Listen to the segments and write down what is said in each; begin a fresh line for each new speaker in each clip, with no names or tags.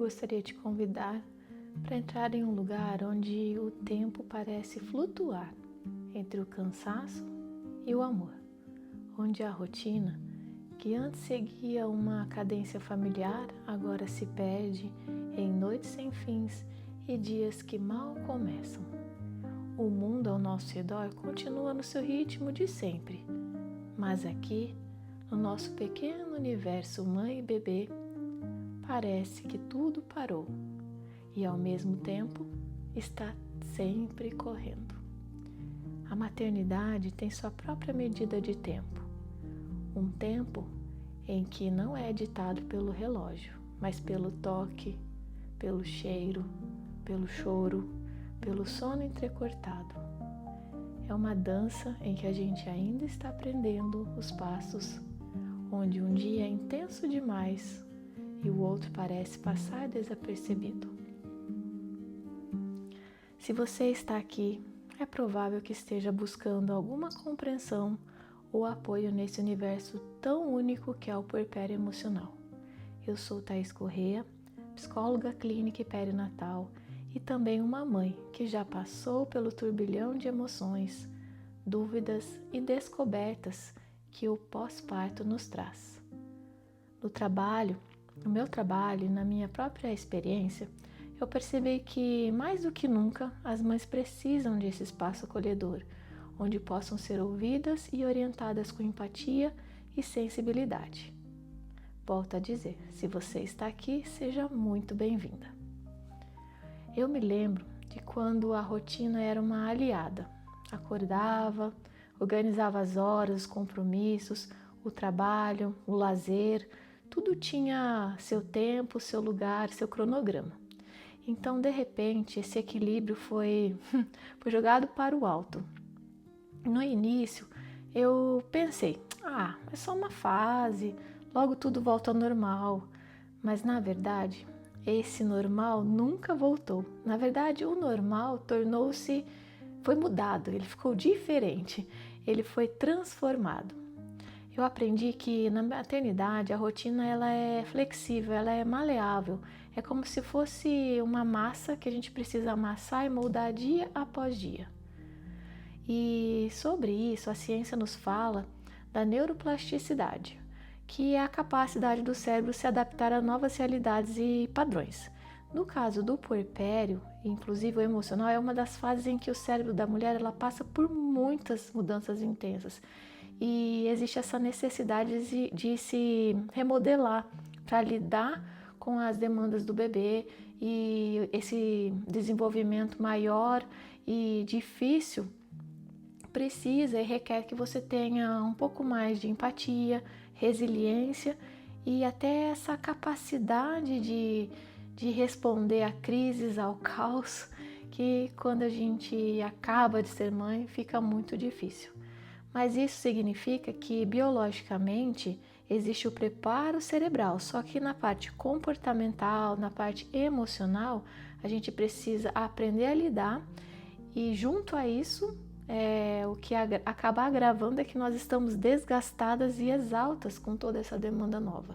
gostaria de convidar para entrar em um lugar onde o tempo parece flutuar entre o cansaço e o amor, onde a rotina, que antes seguia uma cadência familiar, agora se perde em noites sem fins e dias que mal começam. O mundo ao nosso redor continua no seu ritmo de sempre, mas aqui, no nosso pequeno universo mãe e bebê, parece que tudo parou e ao mesmo tempo está sempre correndo. A maternidade tem sua própria medida de tempo, um tempo em que não é ditado pelo relógio, mas pelo toque, pelo cheiro, pelo choro, pelo sono entrecortado. É uma dança em que a gente ainda está aprendendo os passos, onde um dia é intenso demais e o outro parece passar desapercebido. Se você está aqui, é provável que esteja buscando alguma compreensão ou apoio nesse universo tão único que é o puerpério emocional. Eu sou Thaís Corrêa, psicóloga clínica e perinatal e também uma mãe que já passou pelo turbilhão de emoções, dúvidas e descobertas que o pós-parto nos traz. No meu trabalho e na minha própria experiência, eu percebi que, mais do que nunca, as mães precisam desse espaço acolhedor, onde possam ser ouvidas e orientadas com empatia e sensibilidade. Volto a dizer, se você está aqui, seja muito bem-vinda. Eu me lembro de quando a rotina era uma aliada. Acordava, organizava as horas, os compromissos, o trabalho, o lazer, tudo tinha seu tempo, seu lugar, seu cronograma. Então, de repente, esse equilíbrio foi jogado para o alto. No início, eu pensei, é só uma fase, logo tudo volta ao normal. Mas, na verdade, esse normal nunca voltou. Na verdade, o normal foi mudado, ele ficou diferente, ele foi transformado. Eu aprendi que na maternidade a rotina ela é flexível, ela é maleável, é como se fosse uma massa que a gente precisa amassar e moldar dia após dia. E sobre isso a ciência nos fala da neuroplasticidade, que é a capacidade do cérebro se adaptar a novas realidades e padrões. No caso do puerpério, inclusive o emocional, é uma das fases em que o cérebro da mulher ela passa por muitas mudanças intensas. E existe essa necessidade de se remodelar para lidar com as demandas do bebê e esse desenvolvimento maior e difícil precisa e requer que você tenha um pouco mais de empatia, resiliência e até essa capacidade de responder a crises, ao caos, que quando a gente acaba de ser mãe fica muito difícil. Mas isso significa que biologicamente existe o preparo cerebral, só que na parte comportamental, na parte emocional, a gente precisa aprender a lidar e junto a isso, o que acaba agravando é que nós estamos desgastadas e exaustas com toda essa demanda nova.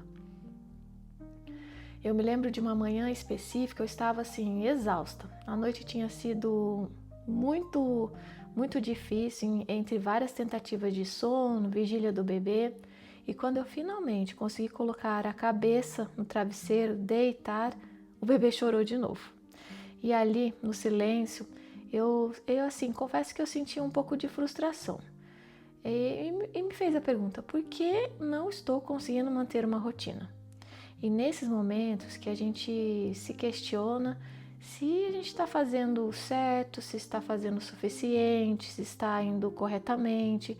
Eu me lembro de uma manhã específica, eu estava assim, exausta. A noite tinha sido muito difícil, entre várias tentativas de sono, vigília do bebê. E quando eu finalmente consegui colocar a cabeça no travesseiro, deitar, o bebê chorou de novo. E ali, no silêncio, eu assim, confesso que eu senti um pouco de frustração. E me fez a pergunta, por que não estou conseguindo manter uma rotina? E nesses momentos que a gente se questiona se a gente está fazendo o certo, se está fazendo o suficiente, se está indo corretamente.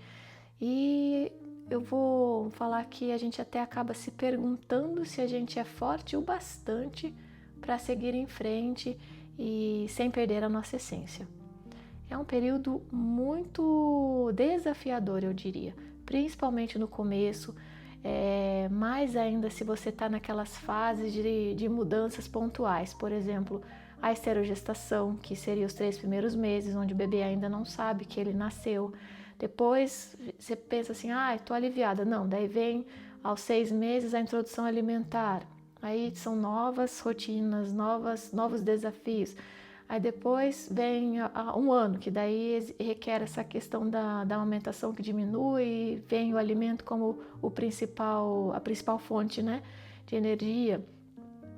E eu vou falar que a gente até acaba se perguntando se a gente é forte o bastante para seguir em frente e sem perder a nossa essência. É um período muito desafiador, eu diria, principalmente no começo, mais ainda se você está naquelas fases de mudanças pontuais, por exemplo, a esterogestação, que seria os 3 primeiros meses, onde o bebê ainda não sabe que ele nasceu. Depois você pensa assim, estou aliviada. Não, daí vem aos 6 meses a introdução alimentar. Aí são novas rotinas, novos desafios. Aí depois vem um ano, que daí requer essa questão da amamentação que diminui, vem o alimento como a principal fonte, né, de energia.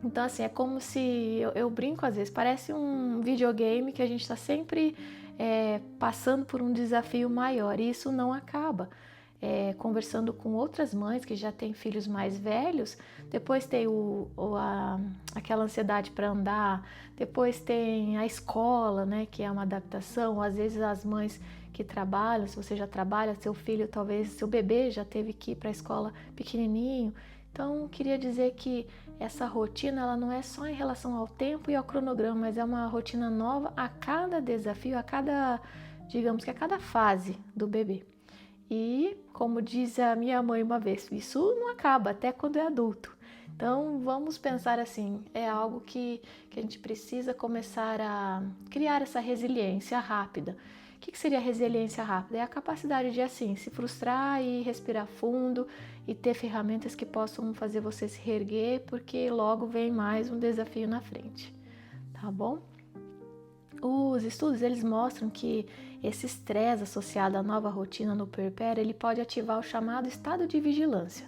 Então, assim, é como se, eu brinco às vezes, parece um videogame que a gente está sempre passando por um desafio maior, e isso não acaba. Conversando com outras mães que já têm filhos mais velhos, depois tem aquela ansiedade para andar, depois tem a escola, né, que é uma adaptação. Às vezes as mães que trabalham, se você já trabalha, seu filho, talvez seu bebê já teve que ir para a escola pequenininho. Então, queria dizer que essa rotina, ela não é só em relação ao tempo e ao cronograma, mas é uma rotina nova a cada desafio, digamos que a cada fase do bebê. E, como diz a minha mãe uma vez, isso não acaba até quando é adulto. Então, vamos pensar assim, é algo que a gente precisa começar a criar essa resiliência rápida. O que seria resiliência rápida? É a capacidade de, assim, se frustrar e respirar fundo e ter ferramentas que possam fazer você se reerguer, porque logo vem mais um desafio na frente, tá bom? Os estudos, eles mostram que esse estresse associado à nova rotina no puerpério, ele pode ativar o chamado estado de vigilância.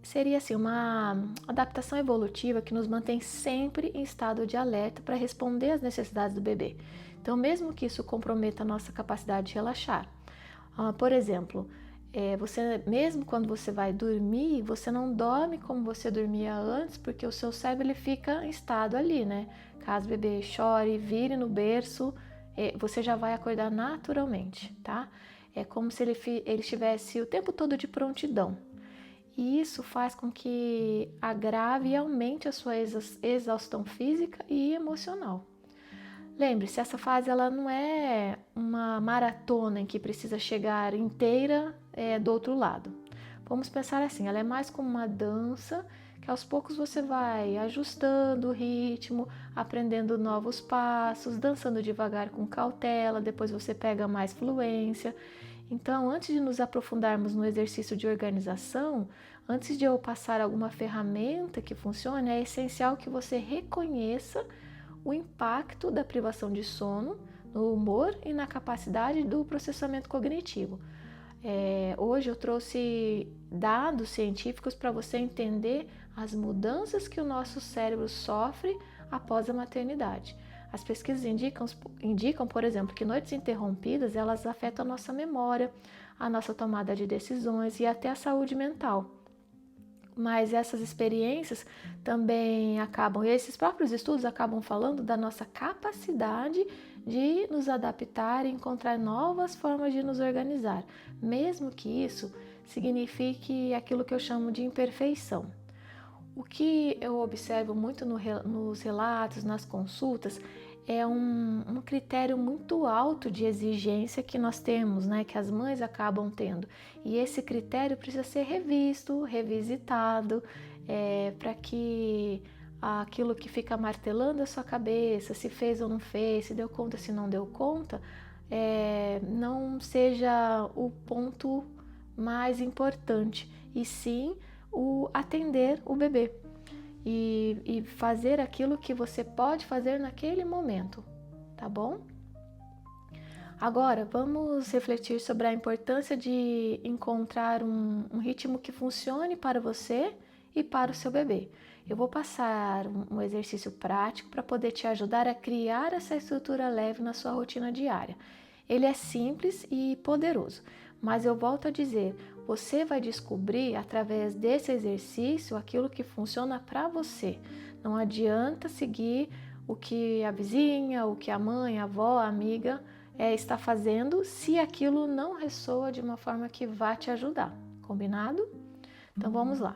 Seria assim uma adaptação evolutiva que nos mantém sempre em estado de alerta para responder às necessidades do bebê. Então, mesmo que isso comprometa a nossa capacidade de relaxar. Por exemplo, mesmo quando você vai dormir, você não dorme como você dormia antes, porque o seu cérebro ele fica em estado ali, né? Caso o bebê chore, vire no berço, você já vai acordar naturalmente, tá? É como se ele estivesse o tempo todo de prontidão. E isso faz com que agrave e aumente a sua exaustão física e emocional. Lembre-se, essa fase ela não é uma maratona em que precisa chegar inteira do outro lado. Vamos pensar assim, ela é mais como uma dança que aos poucos você vai ajustando o ritmo, aprendendo novos passos, dançando devagar com cautela, depois você pega mais fluência. Então, antes de nos aprofundarmos no exercício de organização, antes de eu passar alguma ferramenta que funcione, é essencial que você reconheça o impacto da privação de sono no humor e na capacidade do processamento cognitivo. Hoje eu trouxe dados científicos para você entender as mudanças que o nosso cérebro sofre após a maternidade. As pesquisas indicam, por exemplo, que noites interrompidas elas afetam a nossa memória, a nossa tomada de decisões e até a saúde mental. Mas essas experiências também esses próprios estudos acabam falando da nossa capacidade de nos adaptar e encontrar novas formas de nos organizar, mesmo que isso signifique aquilo que eu chamo de imperfeição. O que eu observo muito nos relatos, nas consultas, é um critério muito alto de exigência que nós temos, né, que as mães acabam tendo. E esse critério precisa ser revisto, revisitado, para que aquilo que fica martelando a sua cabeça, se fez ou não fez, se deu conta, se não deu conta, não seja o ponto mais importante, e sim o atender o bebê. E fazer aquilo que você pode fazer naquele momento, tá bom? Agora, vamos refletir sobre a importância de encontrar um ritmo que funcione para você e para o seu bebê. Eu vou passar um exercício prático para poder te ajudar a criar essa estrutura leve na sua rotina diária. Ele é simples e poderoso, mas eu volto a dizer, você vai descobrir através desse exercício aquilo que funciona para você. Não adianta seguir o que a vizinha, o que a mãe, a avó, a amiga está fazendo se aquilo não ressoa de uma forma que vá te ajudar. Combinado? Então vamos lá.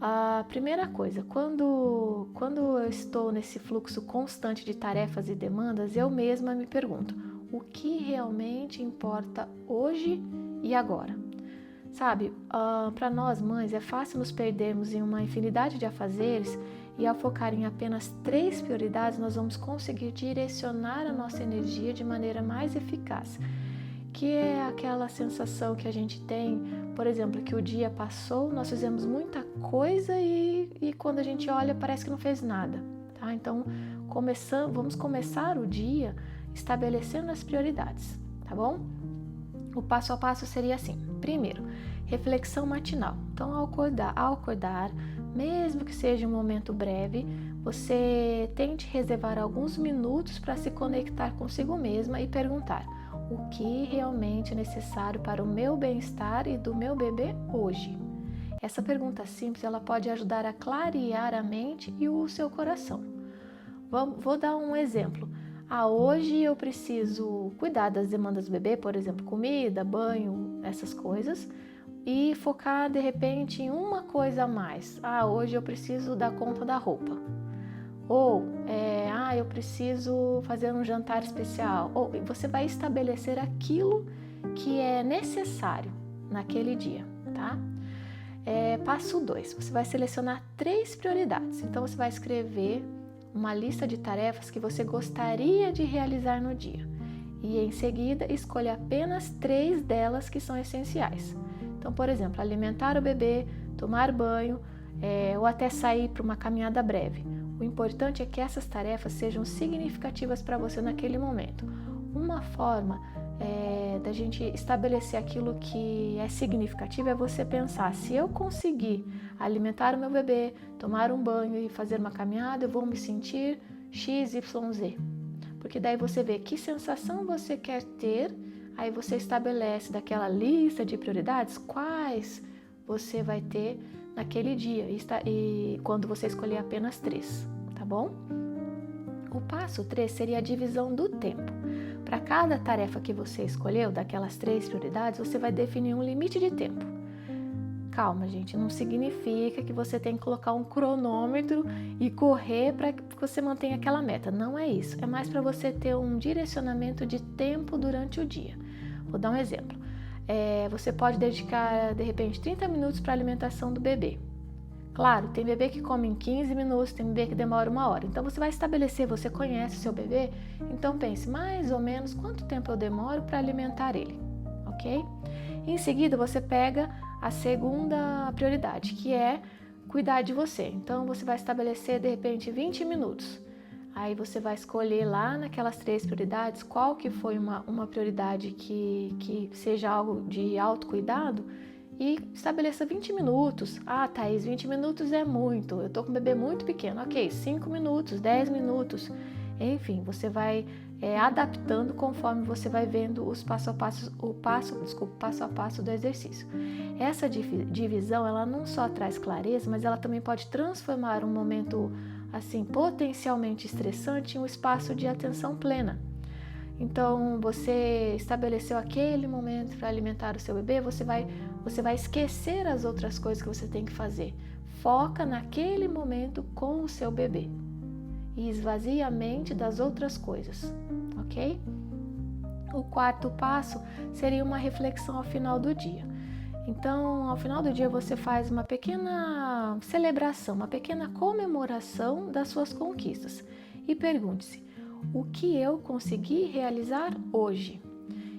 A primeira coisa, quando eu estou nesse fluxo constante de tarefas e demandas, eu mesma me pergunto, o que realmente importa hoje e agora? Sabe, para nós mães é fácil nos perdermos em uma infinidade de afazeres e ao focar em apenas 3 prioridades nós vamos conseguir direcionar a nossa energia de maneira mais eficaz. que é aquela sensação que a gente tem, por exemplo, que o dia passou, nós fizemos muita coisa e quando a gente olha parece que não fez nada, tá? Então, vamos começar o dia estabelecendo as prioridades, tá bom? O passo a passo seria assim: primeiro, reflexão matinal. Então, ao acordar, mesmo que seja um momento breve, você tente reservar alguns minutos para se conectar consigo mesma e perguntar: o que realmente é necessário para o meu bem-estar e do meu bebê hoje? Essa pergunta simples, ela pode ajudar a clarear a mente e o seu coração. Vou dar um exemplo. Hoje eu preciso cuidar das demandas do bebê, por exemplo, comida, banho, essas coisas, e focar de repente em uma coisa a mais. Hoje eu preciso dar conta da roupa. Ou, eu preciso fazer um jantar especial. Ou você vai estabelecer aquilo que é necessário naquele dia, tá? Passo 2, você vai selecionar 3 prioridades. Então, você vai escrever uma lista de tarefas que você gostaria de realizar no dia. E, em seguida, escolha apenas 3 delas que são essenciais. Então, por exemplo, alimentar o bebê, tomar banho, ou até sair para uma caminhada breve. O importante é que essas tarefas sejam significativas para você naquele momento. Uma forma da gente estabelecer aquilo que é significativo é você pensar: se eu conseguir alimentar o meu bebê, tomar um banho e fazer uma caminhada, eu vou me sentir XYZ. Porque daí você vê que sensação você quer ter, aí você estabelece daquela lista de prioridades quais você vai ter naquele dia e quando você escolher apenas 3, tá bom? O passo 3 seria a divisão do tempo. Para cada tarefa que você escolheu, daquelas 3 prioridades, você vai definir um limite de tempo. Calma, gente, não significa que você tem que colocar um cronômetro e correr para que você mantenha aquela meta. Não é isso. É mais para você ter um direcionamento de tempo durante o dia. Vou dar um exemplo. Você pode dedicar, de repente, 30 minutos para a alimentação do bebê. Claro, tem bebê que come em 15 minutos, tem bebê que demora 1 hora. Então, você vai estabelecer, você conhece o seu bebê, então pense mais ou menos quanto tempo eu demoro para alimentar ele, ok? Em seguida, você pega a segunda prioridade, que é cuidar de você. Então, você vai estabelecer, de repente, 20 minutos. Aí, você vai escolher lá naquelas 3 prioridades qual que foi uma prioridade que seja algo de autocuidado, e estabeleça 20 minutos. Thaís, 20 minutos é muito, eu tô com um bebê muito pequeno. Ok, 5 minutos, 10 minutos. Enfim, você vai adaptando conforme você vai vendo o passo a passo do exercício. Essa divisão, ela não só traz clareza, mas ela também pode transformar um momento assim potencialmente estressante em um espaço de atenção plena. Então, você estabeleceu aquele momento para alimentar o seu bebê, você vai esquecer as outras coisas que você tem que fazer. Foca naquele momento com o seu bebê e esvazia a mente das outras coisas, ok? O 4º passo seria uma reflexão ao final do dia. Então, ao final do dia, você faz uma pequena celebração, uma pequena comemoração das suas conquistas e pergunte-se: o que eu consegui realizar hoje?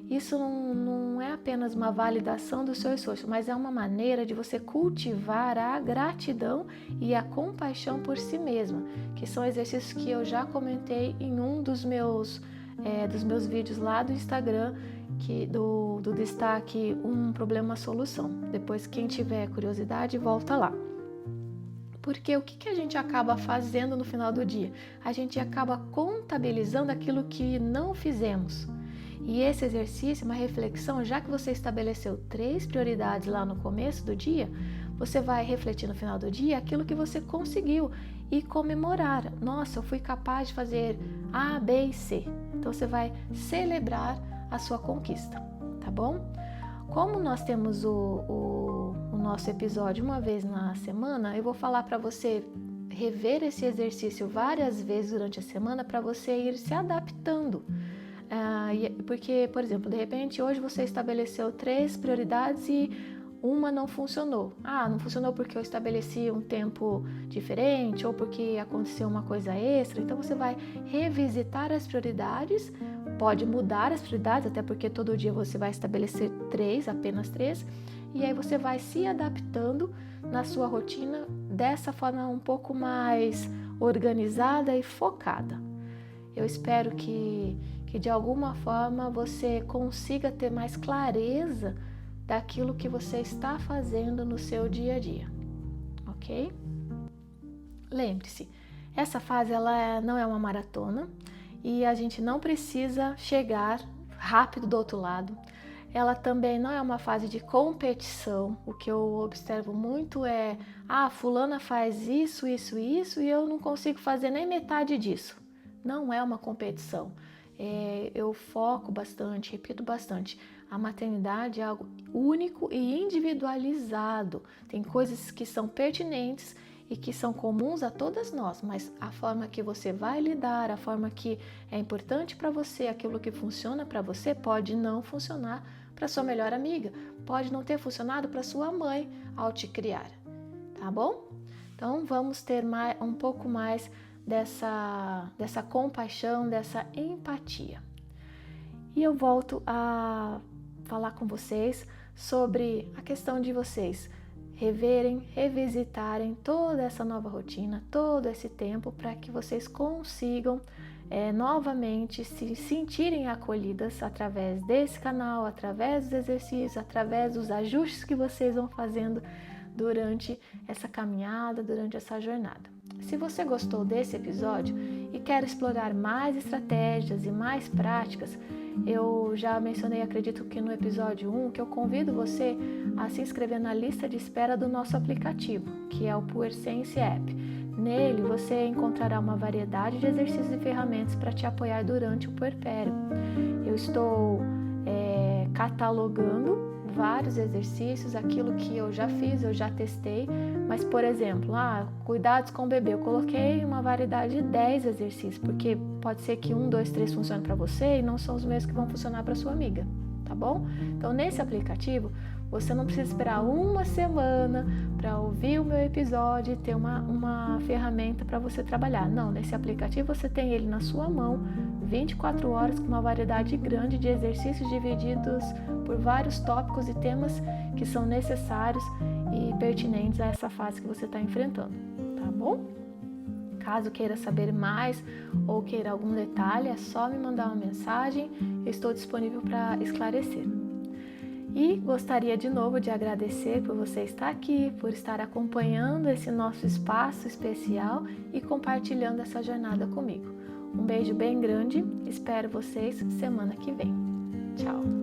Isso não é apenas uma validação do seu esforço, mas é uma maneira de você cultivar a gratidão e a compaixão por si mesma, que são exercícios que eu já comentei em um dos meus vídeos lá do Instagram, do destaque Um Problema Solução. Depois, quem tiver curiosidade, volta lá. Porque o que a gente acaba fazendo no final do dia? A gente acaba contabilizando aquilo que não fizemos. E esse exercício, uma reflexão, já que você estabeleceu 3 prioridades lá no começo do dia, você vai refletir no final do dia aquilo que você conseguiu e comemorar. Nossa, eu fui capaz de fazer A, B e C. Então, você vai celebrar a sua conquista, tá bom? Como nós temos o nosso episódio uma vez na semana, eu vou falar para você rever esse exercício várias vezes durante a semana para você ir se adaptando. Porque, por exemplo, de repente hoje você estabeleceu 3 prioridades e uma não funcionou. Não funcionou porque eu estabeleci um tempo diferente ou porque aconteceu uma coisa extra. Então você vai revisitar as prioridades pode mudar as prioridades, até porque todo dia você vai estabelecer apenas três, e aí você vai se adaptando na sua rotina dessa forma um pouco mais organizada e focada. Eu espero que de alguma forma você consiga ter mais clareza daquilo que você está fazendo no seu dia a dia, ok? Lembre-se, essa fase ela não é uma maratona e a gente não precisa chegar rápido do outro lado. Ela também não é uma fase de competição. O que eu observo muito é, fulana faz isso e eu não consigo fazer nem metade disso. Não é uma competição. Eu foco bastante, repito bastante. A maternidade é algo único e individualizado. Tem coisas que são pertinentes e que são comuns a todas nós, mas a forma que você vai lidar, a forma que é importante para você, aquilo que funciona para você pode não funcionar para sua melhor amiga, pode não ter funcionado para sua mãe ao te criar, tá bom? Então vamos ter um pouco mais dessa compaixão, dessa empatia. E eu volto a falar com vocês sobre a questão de vocês reverem, revisitarem toda essa nova rotina, todo esse tempo, para que vocês consigam novamente se sentirem acolhidas através desse canal, através dos exercícios, através dos ajustes que vocês vão fazendo durante essa caminhada, durante essa jornada. Se você gostou desse episódio e quer explorar mais estratégias e mais práticas, eu já mencionei, acredito que no episódio 1, que eu convido você a se inscrever na lista de espera do nosso aplicativo, que é o Puersense App. Nele você encontrará uma variedade de exercícios e ferramentas para te apoiar durante o puerpério. Eu estou catalogando vários exercícios, aquilo que eu já fiz, eu já testei, mas por exemplo, cuidados com o bebê, eu coloquei uma variedade de 10 exercícios, porque pode ser que 1, 2, 3 funcione para você e não são os mesmos que vão funcionar para sua amiga, tá bom? Então nesse aplicativo, você não precisa esperar uma semana para ouvir o meu episódio e ter uma ferramenta para você trabalhar. Não, nesse aplicativo você tem ele na sua mão, 24 horas, com uma variedade grande de exercícios divididos por vários tópicos e temas que são necessários e pertinentes a essa fase que você está enfrentando, tá bom? Caso queira saber mais ou queira algum detalhe, é só me mandar uma mensagem, eu estou disponível para esclarecer. E gostaria de novo de agradecer por você estar aqui, por estar acompanhando esse nosso espaço especial e compartilhando essa jornada comigo. Um beijo bem grande, espero vocês semana que vem. Tchau!